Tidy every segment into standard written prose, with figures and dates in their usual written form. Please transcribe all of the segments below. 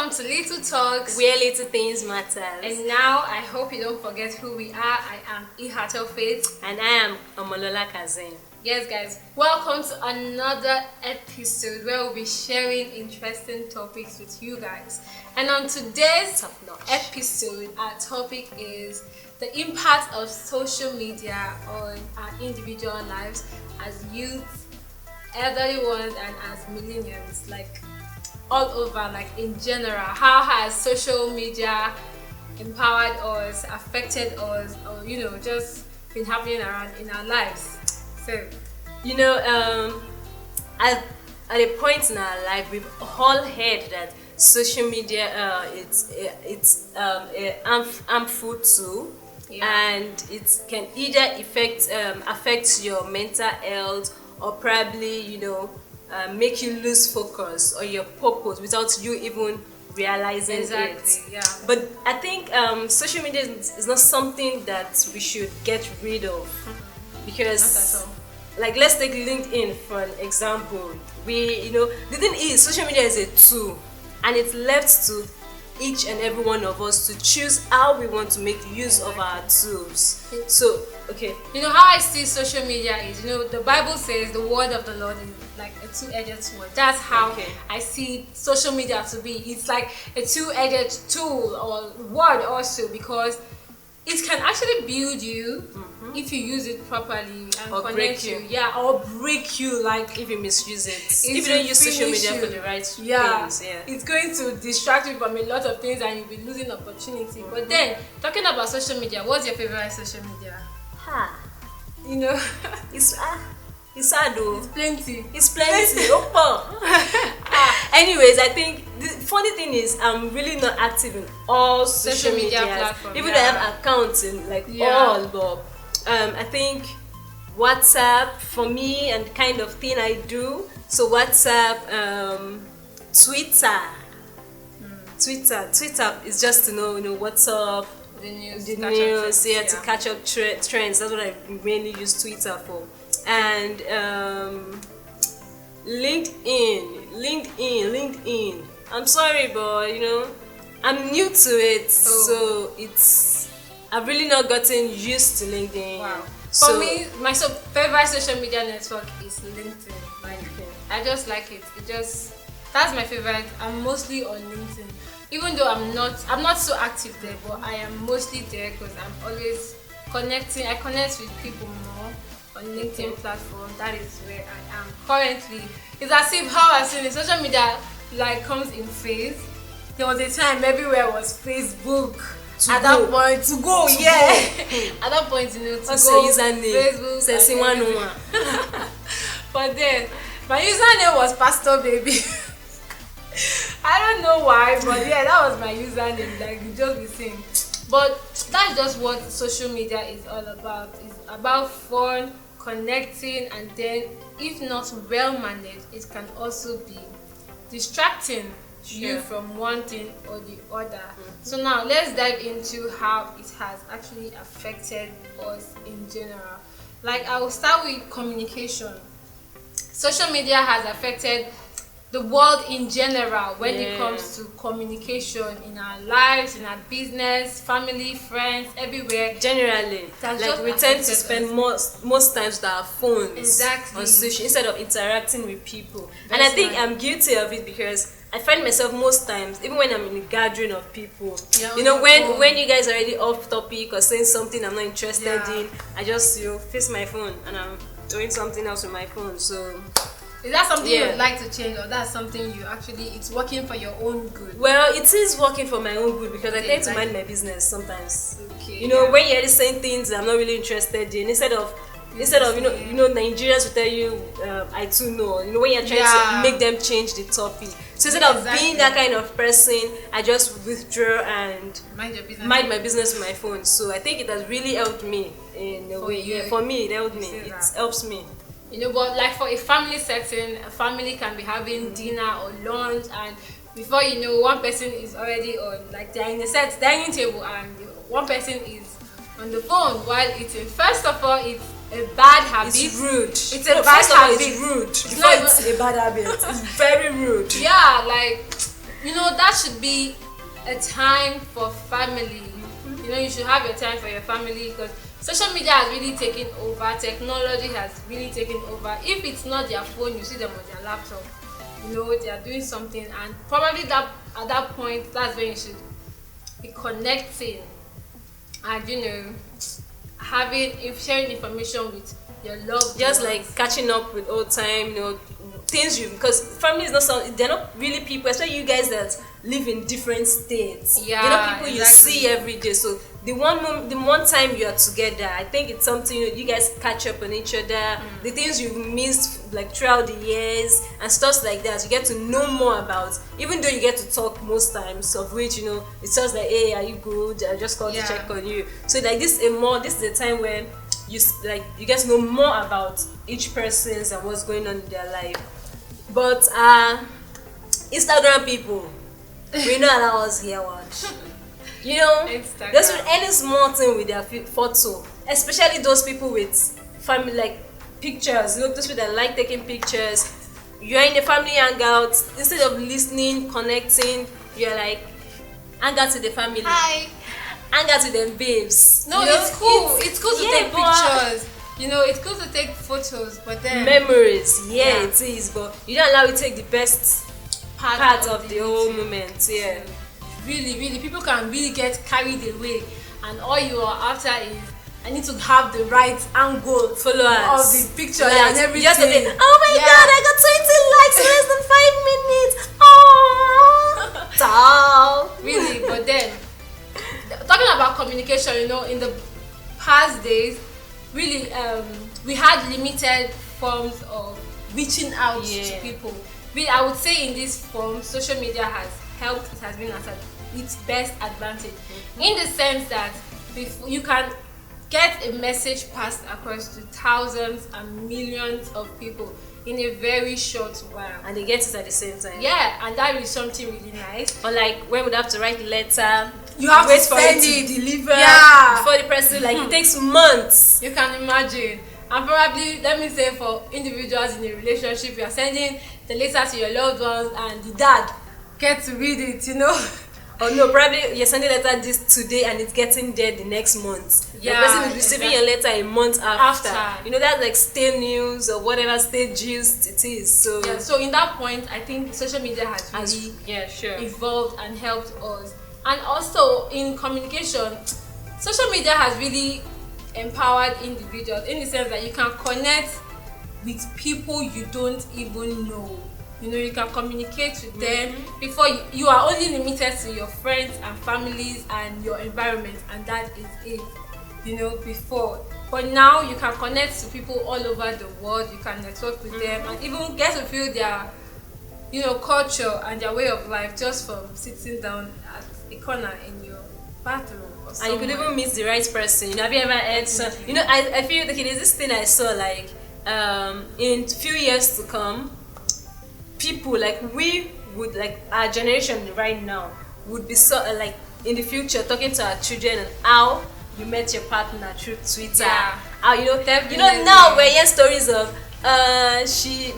welcome to Little Talks, where little things matter. And now I hope you don't forget who we are. I am Ihator Faith. And I am Omolola Kazeem. Yes, guys, welcome to another episode where we'll be sharing interesting topics with you guys. And on today's episode, our topic is the impact of social media on our individual lives as youth, elderly ones, and as millennials, like all over, like in general. How has social media empowered us, affected us, or just been happening around in our lives? So, at a point in our life, we've all heard that social media it's harmful too, and it can either affect your mental health or probably make you lose focus or your purpose without you even realizing it. Yeah. But I think social media is not something that we should get rid of, because Not at all. like, let's take LinkedIn for an example. The thing is, social media is a tool, and it's left to each and every one of us to choose how we want to make use of our tools. So, okay. How I see social media is, the Bible says the word of the Lord is like a two-edged sword. That's how I see social media to be. It's like a two-edged tool or word also, because it can actually build you if you use it properly and Or connect break you. you. Yeah, or break you, like If you misuse it, it if you don't will use social finish media you. for the right things, It's going to distract you from a lot of things and you'll be losing opportunity. But then, talking about social media, what's your favorite social media? It's sad though. It's plenty. It's plenty. Anyways, I think the funny thing is I'm really not active in all social media platforms. even though I have accounts in all, but I think WhatsApp for me and the kind of thing I do. So WhatsApp, Twitter is just to know what's up, The news, the catch up news, trends, to catch up trends. That's what I mainly use Twitter for. And LinkedIn. I'm sorry, but I'm new to it, so I've really not gotten used to LinkedIn. Wow. So, For me, my favorite social media network is LinkedIn. I just like it. That's my favorite. I'm mostly on LinkedIn. Even though I'm not so active there, but I am mostly there because I'm always connecting. I connect with people more on LinkedIn platform. That is where I am currently. It's as if how I see the social media comes in phase. There was a time everywhere was Facebook. At that point, to go. At that point, to what's go. your username? Facebook. But then my username was Pastor Baby. I don't know why, but that was my username. Like, you just be saying. But that's just what social media is all about. It's about fun, connecting, and then if not well managed, it can also be distracting you from one thing or the other. So now let's dive into how it has actually affected us in general. Like, I will start with communication. Social media has affected the world in general when it comes to communication in our lives, in our business, family, friends, everywhere. Generally, we tend to spend most times with our phones on social instead of interacting with people. And I think I'm guilty of it because I find myself most times, even when I'm in a gathering of people, when you guys are already off topic or saying something I'm not interested in, I just face my phone and I'm doing something else with my phone. So is that something you would like to change, or that's something it's working for your own good? Well, it is working for my own good because I tend to mind my business sometimes. Okay. When you're saying things I'm not really interested in, instead of Nigerians will tell you I too know. When you're trying to make them change the topic. So instead of being that kind of person, I just withdraw and mind my business with my phone. So I think it has really helped me in a way. For me, it helped me. It helps me. But like for a family setting, a family can be having dinner or lunch, and before you know, one person is already on, they're in a set dining table, and one person is on the phone while eating. First of all, it's a bad habit. It's rude. It's a bad habit. It's rude. It's a bad habit. It's very rude. Yeah, that should be a time for family. You should have your time for your family, because social media has really taken over. Technology has really taken over. If it's not their phone, you see them on their laptop. They are doing something, and probably at that point, that's when you should be connecting and sharing information with your loved ones. Just like catching up with old time, things because family is not they're not really people, especially you guys that live in different states. Yeah, they're not people exactly. You see every day. So the one time you are together, I think it's something you guys catch up on each other. The things you missed like throughout the years and stuff like that, you get to know more about. Even though you get to talk most times, of which it's just like, hey, are you good? I just called to check on you. So like this is the time when you get to know more about each person's and what's going on in their life. But Instagram people, we know allow us here watch. Instagram. Just with any small thing with their photo, especially those people with family like pictures. Those people that like taking pictures. You're in a family hangout, instead of listening, connecting, you're like, hang out with the family. Hi. Hang out with them babes. No, it's cool. It's cool to take pictures. It's cool to take photos, but then memories. Yeah, it is. But you don't allow it to take the best part of the whole moment. Yeah. Really, really, people can really get carried away, and all you are after is, I need to have the right angle, followers of the picture and everything. Just oh my God, I got 20 likes in less than 5 minutes. Oh, really. But then, talking about communication, in the past days, really, we had limited forms of reaching out to people. Really, I would say in this form, social media has helped. It has been at its best advantage, in the sense that you can get a message passed across to thousands and millions of people in a very short while, and they get it at the same time. Yeah, and that is something really nice. Or like when we'd have to write a letter, you have wait to for send it to deliver before the person. Like it takes months. You can imagine. And probably, let me say, for individuals in a relationship, you are sending the letter to your loved ones, and the dad get to read it. Or no, probably you're sending a letter this today and it's getting there the next month. The person is receiving your letter a month after. That's like stale news or whatever stale gist it is. So in that point, I think social media has really evolved and helped us. And also in communication, social media has really empowered individuals, in the sense that you can connect with people you don't even know. You can communicate with them. Before, you are only limited to your friends and families and your environment, and that is it. Before. But now you can connect to people all over the world. You can network with them and even get to feel their culture and their way of life, just from sitting down at a corner in your bathroom. And you could even meet the right person. Have you ever heard I feel like there's this thing I saw, like in few years to come, people like we would, like our generation right now, would be so like in the future talking to our children and how you met your partner through Twitter. How now we're hearing stories of she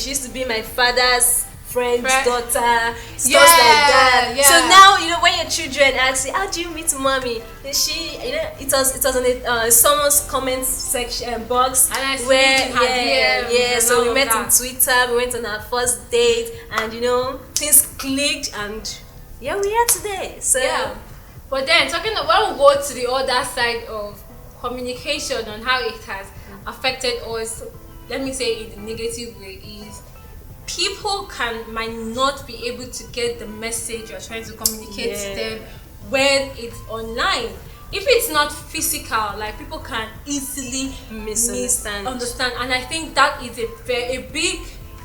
used to be my father's friend's daughter, stuff like that. So now when your children ask you, how do you meet mommy? She it was on someone's comment section box, and so we met on Twitter, we went on our first date, and things clicked, and we are today. So but then when we go to the other side of communication on how it has affected us, let me say in a negative way, is people might not be able to get the message you're trying to communicate to them when it's online. If it's not physical, like, people can easily misunderstand. And I think that is a big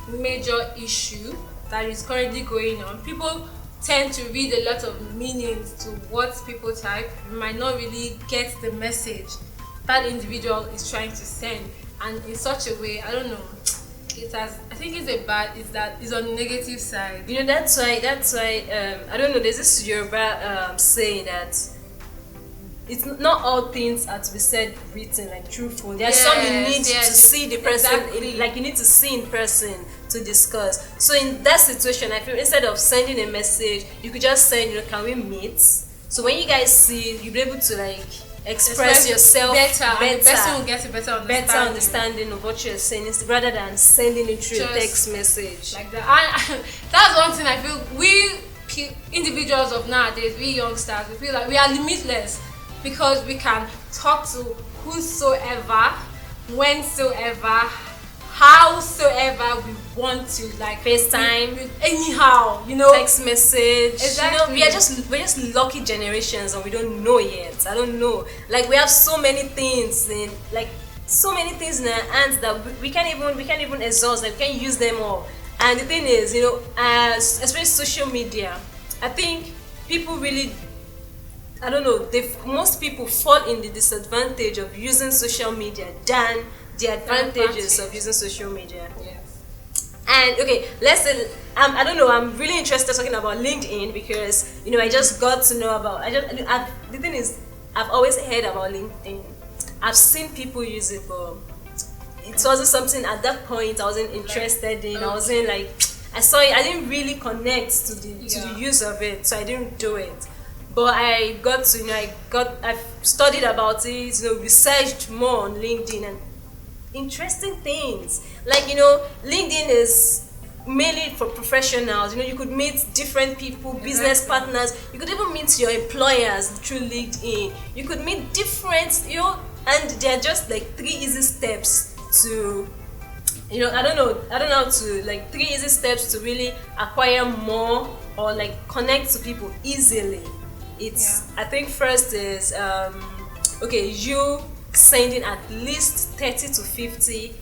major issue that is currently going on. People tend to read a lot of meanings to what people type, might not really get the message that individual is trying to send, and in such a way, I don't know, I think it's on the negative side. That's why I don't know, there's this Yoruba saying that it's not all things are to be said written, like truthful. There's some you need to see the person, like you need to see in person to discuss. So in that situation, I feel instead of sending a message, you could just send, can we meet? So when you guys see, you'll be able to like express yourself better. And the person will get a better understanding of what you're saying, rather than sending it through a text message like that. And that's one thing I feel we individuals of nowadays, we youngsters, we feel like we are limitless because we can talk to whosoever, whensoever, howsoever we want to, like FaceTime, anyhow, text message. Exactly. We're just lucky generations, and we don't know yet. I don't know. Like we have so many things in our hands that we can't even exhaust. Like we can't use them all. And the thing is, especially social media, I think people really, I don't know, most people fall in the disadvantage of using social media than the advantages of using social media. Yes. And okay, let's say, I don't know, I'm really interested talking about LinkedIn because, I just got to know about, the thing is, I've always heard about LinkedIn. I've seen people use it, but it wasn't something at that point I wasn't interested in. I wasn't like, I saw it, I didn't really connect to the use of it, so I didn't do it. But I got to, I've studied about it, researched more on LinkedIn and interesting things. Like, LinkedIn is mainly for professionals. You could meet different people, business partners. You could even meet your employers through LinkedIn. You could meet different, and they're just like 3 easy steps to, I don't know how to, like 3 easy steps to really acquire more or like connect to people easily. I think first is, you sending at least 30 to 50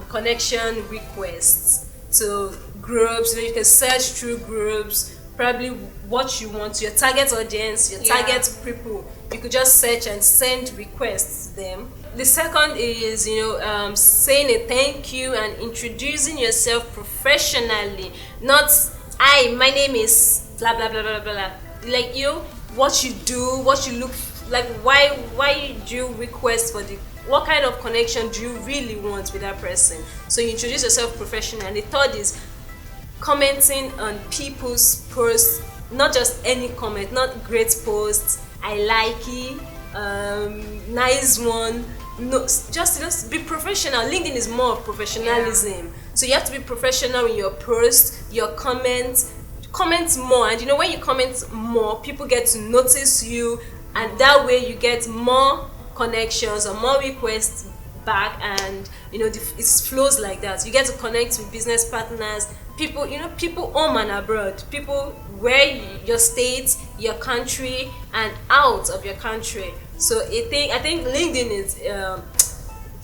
connection requests to groups. You can search through groups, probably what you want, your target audience, your target people. You could just search and send requests to them. The second is, saying a thank you and introducing yourself professionally. Not, my name is blah blah blah blah blah. Like what you do, what you look like, why do you request for what kind of connection do you really want with that person? So you introduce yourself professionally. And the third is commenting on people's posts, not just any comment, not great posts, I like it, nice one. No, just be professional. LinkedIn is more of professionalism. So you have to be professional in your post, your comments. Comment more, and when you comment more, people get to notice you, and that way you get more connections or more requests back, and it flows like that. You get to connect with business partners, people, people home and abroad, people where your state, your country, and out of your country. So I think LinkedIn is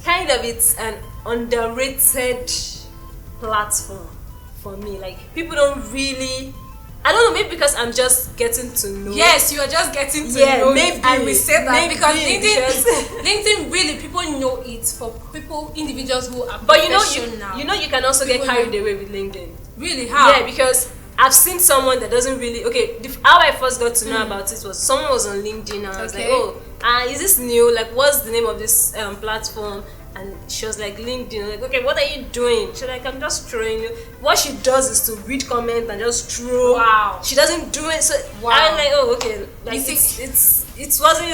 it's an underrated platform for me. Like people don't really, I don't know, maybe because I'm just getting to know. Yes, you are just getting to know. Maybe and we say that because LinkedIn, LinkedIn really, people know it for people, individuals who are but professional. you can also get carried away with LinkedIn. Really? How? Yeah, because I've seen someone that doesn't really, how I first got to know about it was someone was on LinkedIn and I was like, is this new? Like, what's the name of this platform? And she was like, LinkedIn. Like, okay, what are you doing? She's like, I'm just throwing you. What she does is to read comment and just throw. Wow. She doesn't do it. So wow. I'm like, oh, okay. Like it wasn't.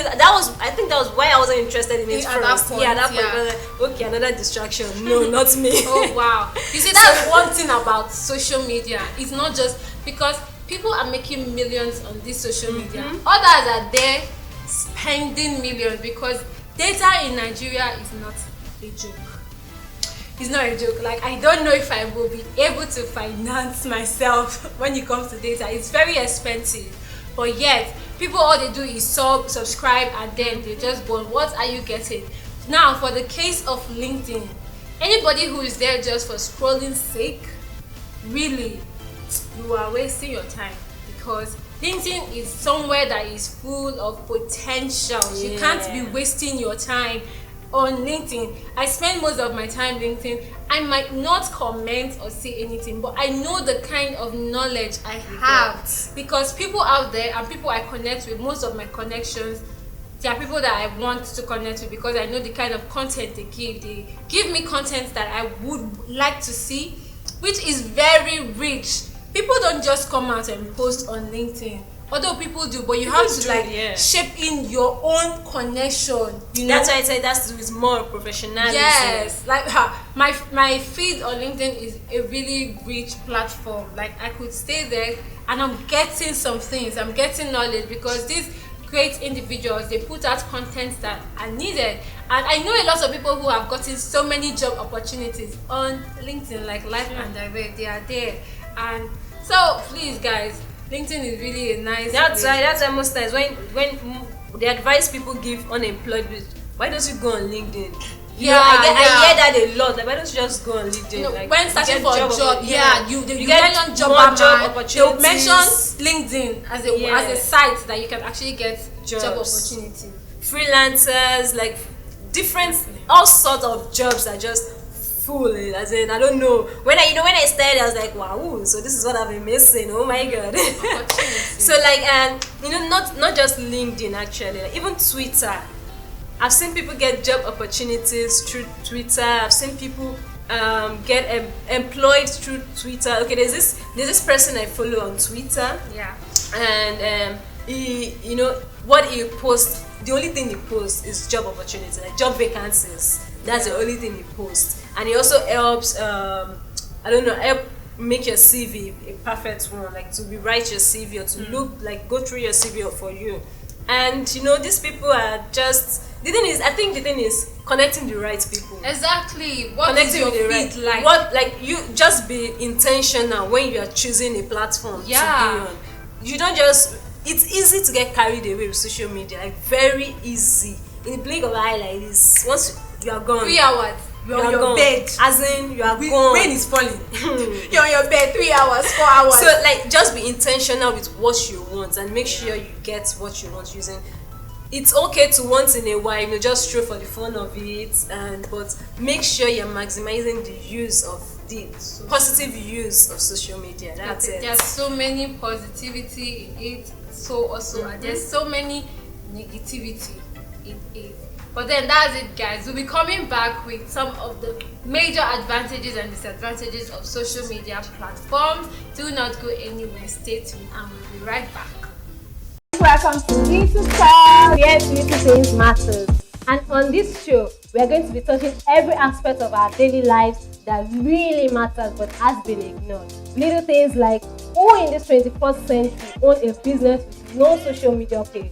I think that was why I wasn't interested in it at first. That point, at that point, I was like, okay, another distraction. No, not me. Oh wow. You see, that's one thing about social media. It's not just because people are making millions on this social media. Others are there spending millions because data in Nigeria is not a joke. It's not a joke. Like, I don't know if I will be able to finance myself when it comes to data. It's very expensive. But yet, people, all they do is subscribe, and then they just go, what are you getting? Now, for the case of LinkedIn, anybody who is there just for scrolling sake, really, you are wasting your time, because LinkedIn is somewhere that is full of potential. Yeah. You can't be wasting your time on LinkedIn. I spend most of my time LinkedIn. I might not comment or say anything, but I know the kind of knowledge I have, because people out there and people I connect with, most of my connections, there are people that I want to connect with because I know the kind of content they give. They give me content that I would like to see, which is very rich. People don't just come out and post on LinkedIn. Although people do, but you have to shape in your own connection. That's why I said that's with more professionalism. Yes, like my feed on LinkedIn is a really rich platform. Like I could stay there and I'm getting some things. I'm getting knowledge because these great individuals, they put out content that are needed. And I know a lot of people who have gotten so many job opportunities on LinkedIn, like live and direct. They are there, and so please, guys. LinkedIn is really a nice That's why most times when the advice people give unemployed, why don't you go on LinkedIn? I hear that a lot. Like, why don't you just go on LinkedIn? Like, when searching for a job, you get mention job opportunities. They'll mention LinkedIn as a site that you can actually get job opportunity. Freelancers, like all sorts of jobs are just full. As in, I don't know. When I started, I was like, wow, so this is what I've been missing. Oh my god. So like, not just LinkedIn actually, like, even Twitter. I've seen people get job opportunities through Twitter. I've seen people get employed through Twitter. Okay, there's this person I follow on Twitter. Yeah. And he, what he posts, the only thing he posts is job opportunities, like job vacancies. That's the only thing he posts. And he also helps, help make your CV a perfect one, like to rewrite your CV or to go through your CV for you. And these people are just, I think the thing is connecting the right people. Exactly. What connecting is your feed like? You just be intentional when you are choosing a platform to be on. You don't just, it's easy to get carried away with social media, like very easy. In the blink of an eye like this, once you are gone. 3 hours. You're on your bed. As in, you are gone. Rain is falling. You're on your bed 3 hours, 4 hours. So, like, just be intentional with what you want and make sure you get what you want using. It's okay to once in a while, just throw for the fun of it, but make sure you're maximizing the use of the positive use of social media. That's it. There's so many positivity in it, and there's so many negativity in it. But then that's it, guys. We'll be coming back with some of the major advantages and disadvantages of social media platforms. Do not go anywhere. Stay tuned and we'll be right back. Welcome to Little Talk, where little things matters. And on this show, we are going to be touching every aspect of our daily lives that really matters but has been ignored. Little things like who in this 21st century owns a business with no social media page.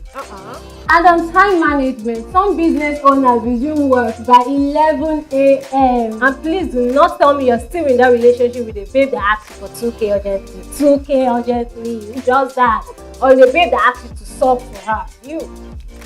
And on time management, some business owners resume work by 11 a.m. And please do not tell me you're still in that relationship with a babe that asks you for 2K urgently. 2K urgently, just that. Or the babe that asks you to sub for her.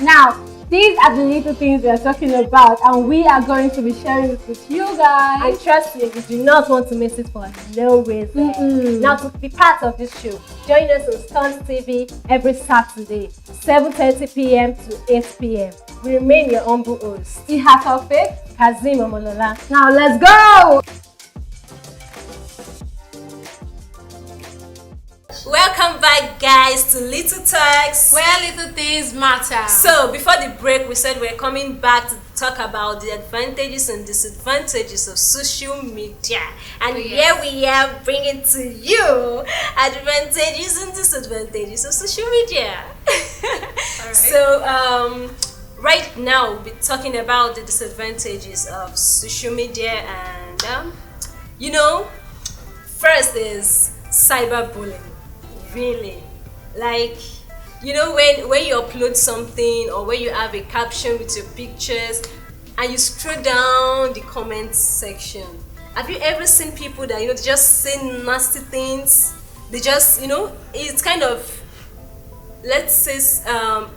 Now, these are the little things we are talking about, and we are going to be sharing it with you guys. And trust me, you do not want to miss it for no reason. Now, to be part of this show, join us on Stunt TV every Saturday, 7:30 p.m. to 8 p.m. We remain your humble hosts, Ihator, Kazeem, Omolola. Now, let's go! Welcome back, guys, to Little Talks, where little things matter. So before the break, we said we're coming back to talk about the advantages and disadvantages of social media, and here we are bringing to you advantages and disadvantages of social media. Right. So right now we'll be talking about the disadvantages of social media, and first is cyberbullying. Really, like when you upload something or when you have a caption with your pictures and you scroll down the comments section, have you ever seen people that just say nasty things? They just it's kind of, let's say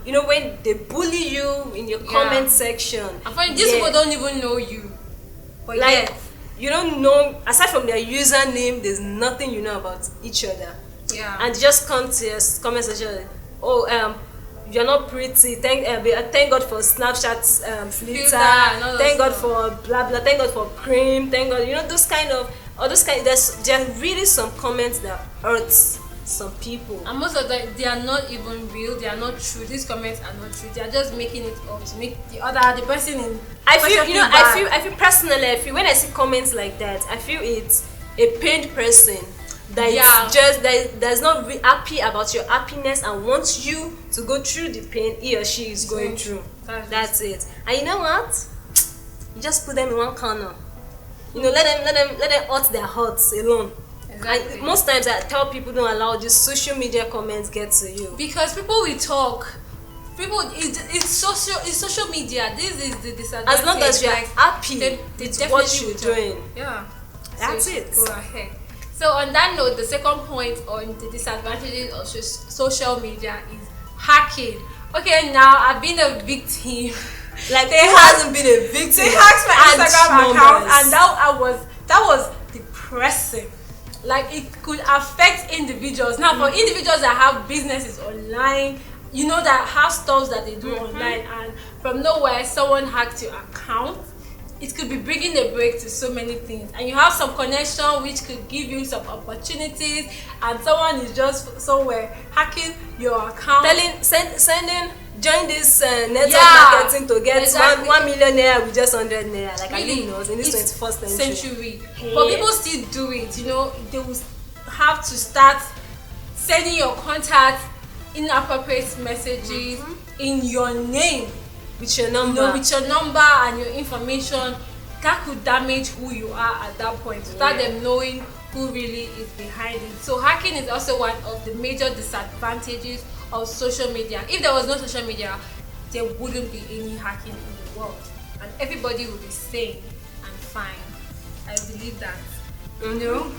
when they bully you in your comment section. I find these people don't even know you, but like you don't know, aside from their username, there's nothing you know about each other. And just come to your comment section. You're not pretty. Thank God for Snapchat filter. Thank God for blah blah. Thank God for cream. Thank God. Those kind. There are really some comments that hurts some people. And most of them, they are not even real. They are not true. These comments are not true. They are just making it up to make the person in. I feel personally. When I see comments like that, I feel a pained person that is just that's not happy about your happiness and wants you to go through the pain he or she is going through. That's it. And you know what? You just put them in one corner. You know, let them hurt their hearts alone. Exactly. And most times I tell people don't allow these social media comments get to you, because people will talk. It's social media. This is the disadvantage. As long as you're happy with what you're doing, that's so it. Go ahead. So on that note, the second point on the disadvantages of social media is hacking. Okay, now I've been a victim. Like, who hasn't been a victim? They hacked my Instagram account, and that was depressing. Like, it could affect individuals. Now, for individuals that have businesses online, you know, that have stuff that they do online, and from nowhere someone hacked your account, it could be bringing a break to so many things. And you have some connection which could give you some opportunities, and someone is just somewhere hacking your account, sending join this network marketing to get 1 million naira with just 100 naira. Like, really? I didn't know in this 21st century. Hey. But people still do it. You know, they will have to start sending your contact inappropriate messages in your name, with your number, and your information. That could damage who you are at that point, without them knowing who really is behind it. So hacking is also one of the major disadvantages of social media. If there was no social media, there wouldn't be any hacking in the world, and everybody would be sane and fine. I believe that. You know.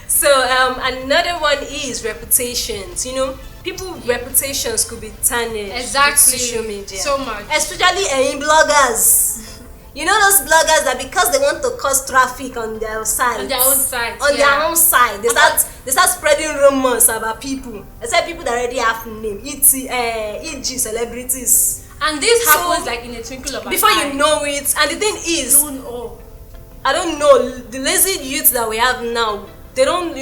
So another one is reputations. You know, people's reputations could be tarnished. Exactly. With social media. So much. Especially in bloggers. You know those bloggers that because they want to cause traffic on their site, on their own site, they start spreading rumors about people, except people that already have name, e.g. celebrities. And this happens like in a twinkle of an eye. Before you know it. And the thing is, I don't know, the lazy youth that we have now, they don't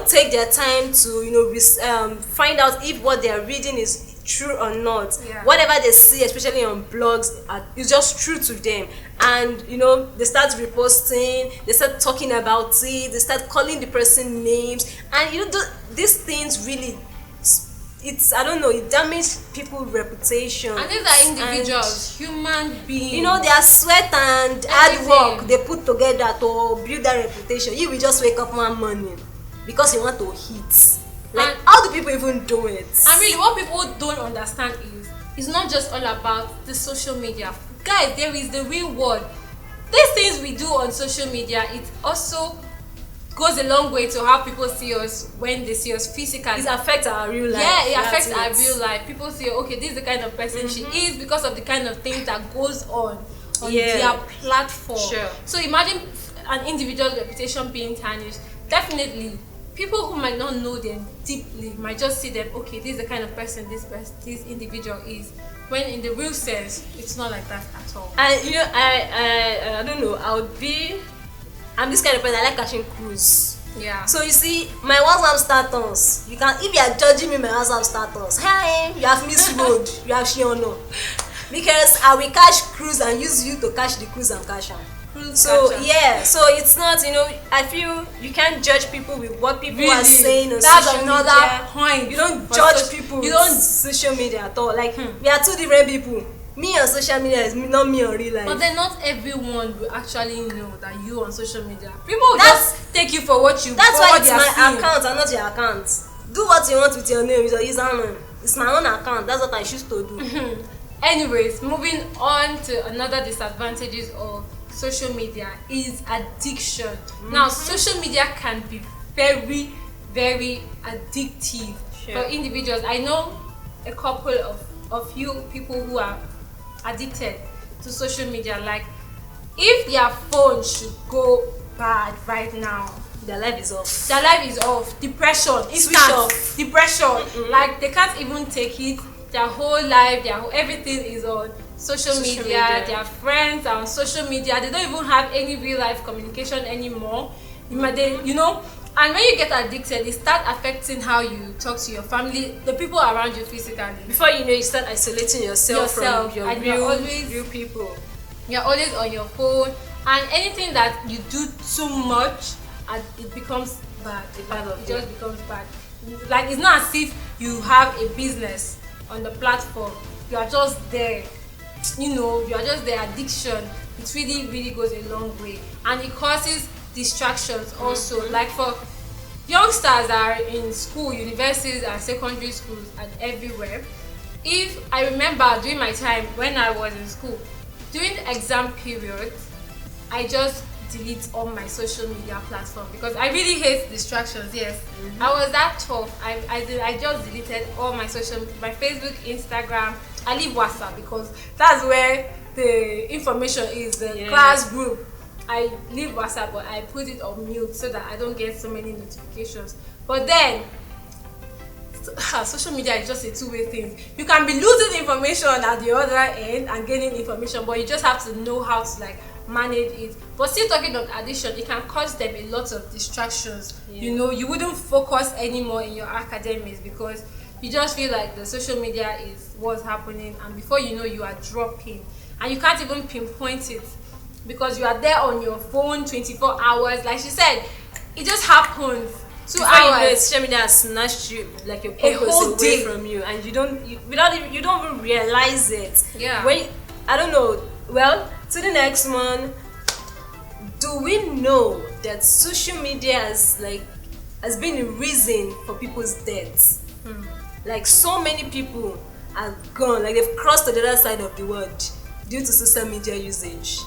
take their time to find out if what they are reading is true or not. Whatever they see, especially on blogs, is just true to them, and they start reposting, they start talking about it, they start calling the person names, and these things really, it damages people's reputation. And these are individuals, human beings. Their sweat and hard work they put together to build that reputation. You will just wake up one morning because you want to hit. Like, how do people even do it? And really, what people don't understand is, it's not just all about the social media. Guys, there is the real world. These things we do on social media, it also goes a long way to how people see us when they see us physically. It affects our real life. Yeah, it affects our real life. People say, okay, this is the kind of person she is because of the kind of things that goes on their platform. Sure. So imagine an individual's reputation being tarnished. Definitely, people who might not know them deeply might just see them, okay, this is the kind of person this individual is, when in the real sense it's not like that at all. And I don't know, I'm this kind of person, I like catching cruise. Yeah. So you see, my WhatsApp status, if you are judging me my WhatsApp status, hey, you have misroad, you have shiono, because I will catch cruise and use you to catch the cruise and catch them. So it's not, I feel you can't judge people with what people are saying on social media. That's another point. You don't judge people with social media at all. Like, we are two different people. Me on social media is not me on real life. But then not everyone will actually know that you on social media. People will just take you for what you. That's why it's my account and not your account. Do what you want with your name, with your username. It's my own account. That's what I choose to do. Anyways, moving on to another disadvantages of social media is addiction. Now, social media can be very, very addictive for individuals. I know a couple of few people who are addicted to social media. Like, if their phone should go bad right now, their life is off. Depression, instant depression. Like, they can't even take it. Their whole life, everything is on social media. Their friends are on social media. They don't even have any real life communication anymore. And when you get addicted, it starts affecting how you talk to your family, the people around you physically. Before you know, you start isolating yourself from your real people. You're always on your phone, And anything that you do too much, and it becomes bad. It just becomes bad. Like, it's not as if you have a business on the platform. You are just there. You are just there. Addiction. It really, really goes a long way, and it causes distractions also. Like for youngsters that are in school, universities and secondary schools and everywhere. If I remember during my time when I was in school, during the exam period, I just delete all my social media platform because I really hate distractions. Yes, I was that tough. I just deleted all my Facebook, Instagram. I leave WhatsApp because that's where the information is, the class group. I leave WhatsApp, but I put it on mute so that I don't get so many notifications. But then social media is just a two-way thing. You can be losing information at the other end and gaining information, but you just have to know how to like manage it. But still talking of addiction, it can cause them a lot of distractions. You wouldn't focus anymore in your academics because you just feel like the social media is what's happening, and before you know, you are dropping and you can't even pinpoint it because you are there on your phone 24 hours. Like she said, it just happens. 2 hours. Social media has snatched you, like your purpose away from you, and you don't even realize it. Yeah. I don't know. Well, to the next one. Do we know that social media has been a reason for people's deaths? Like, so many people are gone, like they've crossed to the other side of the world due to social media usage.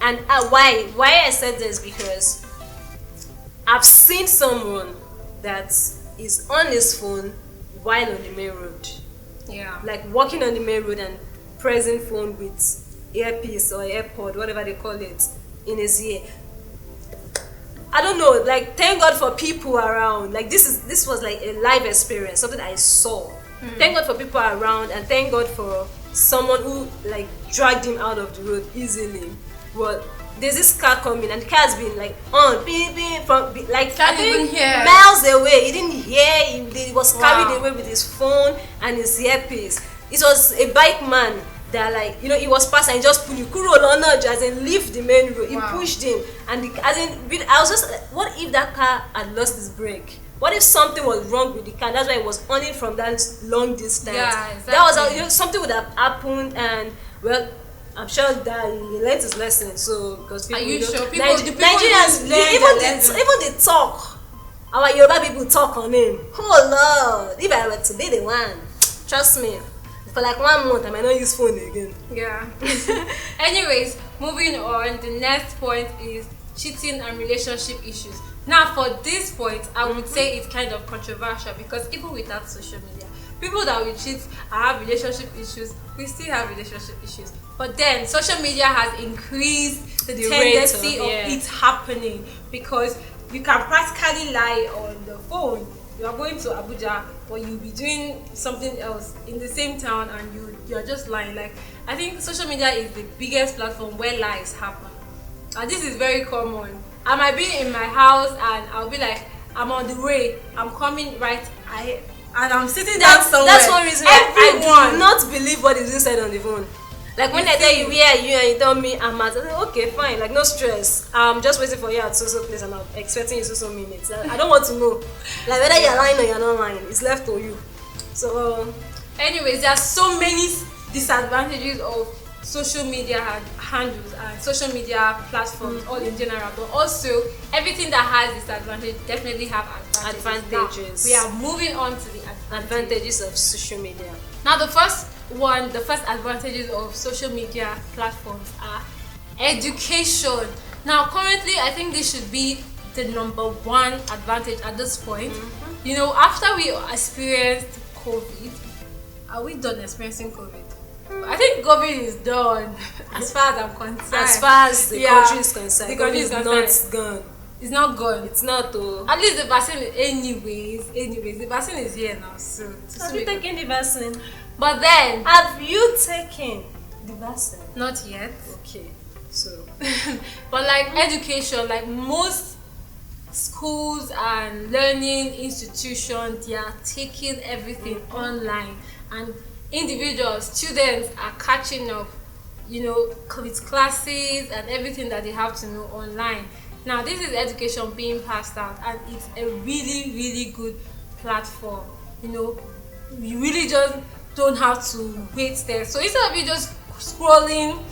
And why I said this because I've seen someone that is on his phone while on the main road. Yeah. Like walking on the main road and pressing phone with earpiece or AirPod, whatever they call it, in his ear. I don't know, like, thank God for people around. Like, this was like a live experience, something I saw. Thank God for people around, and thank God for someone who like dragged him out of the road easily. Well, there's this car coming, and the car has been like on beep, beep, from like can't even hear. Miles away. He didn't hear. He was carried away with his phone and his earpiece. It was a bike man that, like, he was passing and just pulled you. As in leave the main road. He pushed him, and I was just like, what if that car had lost its brake? What if something was wrong with the car? That's why it was on it from that long distance. Yeah, exactly. That was how, something would have happened, and well, I'm sure that he learned his lesson. So because people, are you sure? Nigerians even they talk. Our Yoruba people talk on him. Oh Lord, if I were to be the one, trust me, for like 1 month I might not use phone again. Yeah. Anyways, moving on. The next point is cheating and relationship issues. Now, for this point, I would say it's kind of controversial because even without social media, people that will cheat and have relationship issues, we still have relationship issues. But then, social media has increased the tendency of it happening because you can practically lie on the phone. You are going to Abuja, but you'll be doing something else in the same town, and you're just lying. Like, I think social media is the biggest platform where lies happen, and this is very common. I might be in my house and I'll be like, I'm on the way, I'm coming right ahead, and I'm sitting down somewhere. That's one reason I do not believe what is inside on the phone. Like, when I tell you where are you and you tell me I'm at, I say, okay, fine, like, no stress. I'm just waiting for you at so place and I'm expecting you so minutes. I don't want to know, like, whether you're lying or you're not lying. It's left to you. So anyways, there are so many disadvantages of social media handles and social media platforms all in general, but also everything that has disadvantage definitely have advantages. Now, we are moving on to the advantages of social media. Now, the first advantages of social media platforms are education. Now, currently, I think this should be the #1 advantage at this point. After we experienced COVID, are we done experiencing COVID? I think COVID is done as far as I'm concerned. As far as the country is concerned, the country is not gone. It's not gone. It's not though. At least the vaccine, anyways, the vaccine is here now. So have you taken the vaccine? But then, have you taken the vaccine? Not yet. Okay. So, but like education, like most schools and learning institutions, they are taking everything online, and individuals, students are catching up with classes and everything that they have to know online. Now this is education being passed out, and it's a really, really good platform. You really just don't have to wait there. So instead of you just scrolling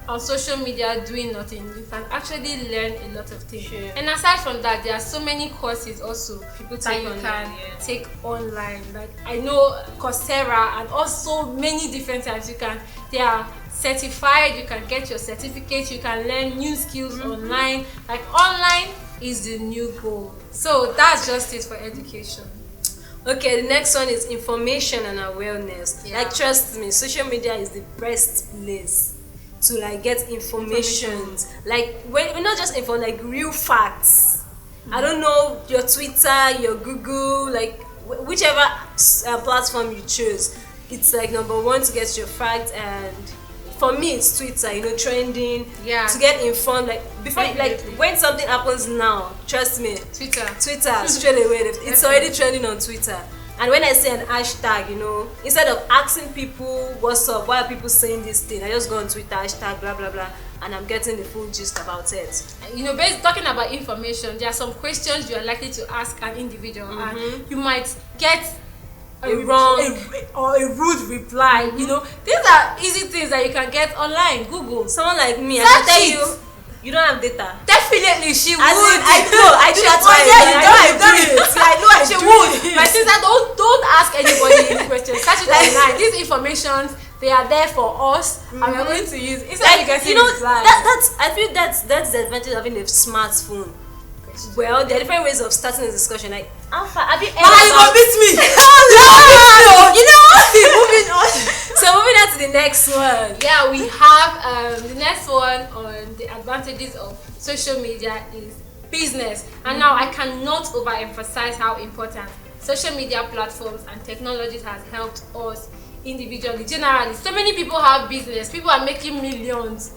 on social media doing nothing, you can actually learn a lot of things. Sure. And aside from that, there are so many courses also People that take you online, can yeah. take online. Like I know Coursera and also many different types. They are certified, you can get your certificate, you can learn new skills online. Like online is the new goal. So that's just it for education. Okay, the next one is information and awareness. Yeah. Like, trust me, social media is the best place to like get information. Like, we're not just info, like real facts. I don't know, your Twitter, your Google, like whichever platform you choose, it's like number one to get your facts. And for me, it's Twitter, trending. Yeah. To get informed, like before, Definitely. like when something happens now, trust me, Twitter. straight away, it's already trending on Twitter. And when I say an hashtag, instead of asking people what's up, why are people saying this thing, I just go on Twitter, hashtag blah blah blah, and I'm getting the full gist about it. Based talking about information, there are some questions you are likely to ask an individual, and you might get a rude reply. These are easy things that you can get online. Google. Someone like me, I Search can tell it. you don't have data. Definitely, she would. I do that's why I do it. I know I She do would. it. My sister, don't ask anybody any questions. Search it online. These information, they are there for us, and we're going to use. Instead of getting replies. I feel that's the advantage of having a smartphone. Well, there are different ways of starting a discussion. Like, Alpha, have you ever? You convinced me. Moving on. So moving on to the next one. Yeah, we have the next one on the advantages of social media is business. And now I cannot overemphasize how important social media platforms and technologies has helped us individually, generally. So many people have business. People are making millions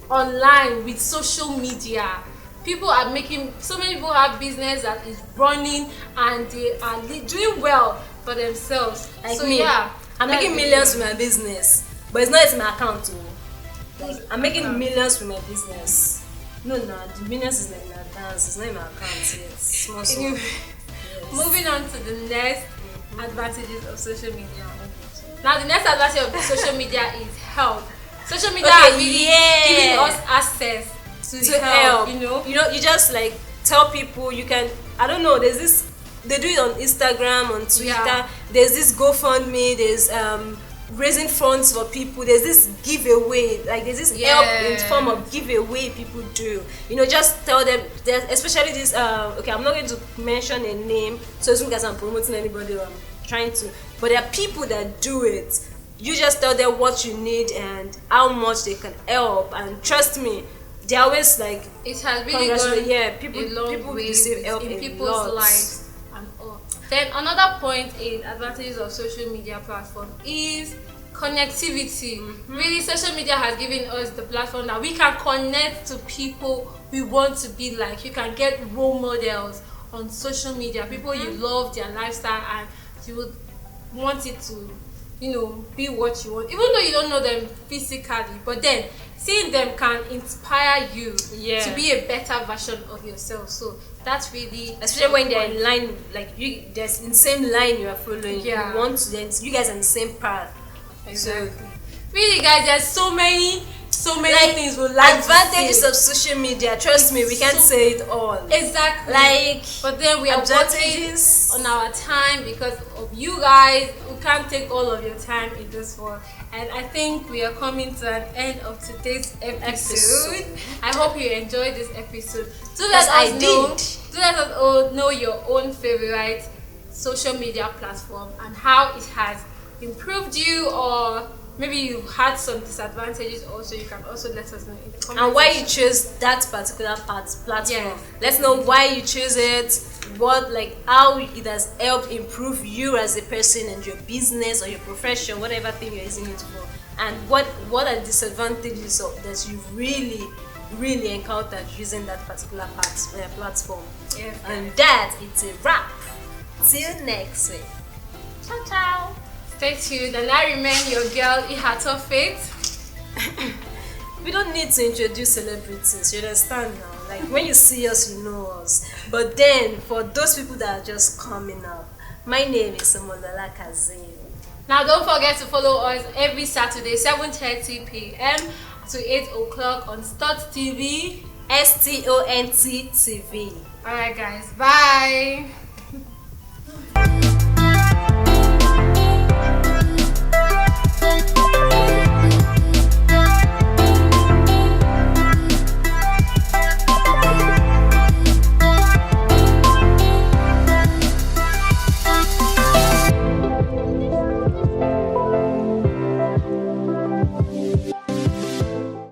online with social media. So many people have business that is running, and they are doing well for themselves. Like so me, yeah, I'm making millions with my business, but it's not in my account too. I'm making millions with my business. No, the millions is like in advance. It's not in my account yet. Small. Yes. Moving on to the next advantages of social media. Now, the next advantage of social media is help. Social media is really giving us access to help. You just like tell people you can. I don't know. There's this. They do it on Instagram, on Twitter. Yeah. There's this GoFundMe. There's raising funds for people. There's this giveaway. Like there's this help in form of giveaway people do. Just tell them. Especially this. Okay, I'm not going to mention a name, so as long as I'm promoting anybody, or I'm trying to. But there are people that do it. You just tell them what you need and how much they can help, and trust me, they always like. It has really gone people a long people way receive help in a people's lot. lives and all. Then another point in advantages of social media platform is connectivity. Really, social media has given us the platform that we can connect to people we want to be like. You can get role models on social media, people you love their lifestyle, and you would want it to be what you want, even though you don't know them physically. But then seeing them can inspire you to be a better version of yourself. So that's really, especially when they're in line, like there's in the same line you are following. Yeah. You want to, then you guys are on the same path. Exactly. So, really, guys, there's so many like, things we like advantages to of social media. Trust me, we can't say it all. Exactly. Like, but then we are working advantages on our time because of you guys. We can't take all of your time in this one. And I think we are coming to an end of today's episode. I hope you enjoyed this episode. Do let us know your own favorite social media platform and how it has improved you, or maybe you had some disadvantages also. You can also let us know in the comments. And why you chose that particular platform. Yes. Let's know why you choose it, how it has helped improve you as a person and your business or your profession, whatever thing you're using it for. And what are the disadvantages that you really encountered using that particular platform. Yes. And that, it's a wrap. Till next week. Ciao, ciao. Stay tuned, and I remain your girl Ihator Faith. we don't need to introduce celebrities. You understand now? Like when you see us, you know us. But then for those people that are just coming up, my name is Omolola Kazeem. Now don't forget to follow us every Saturday 7:30 p.m. to 8 o'clock on Start TV. STONT TV. Alright guys, bye.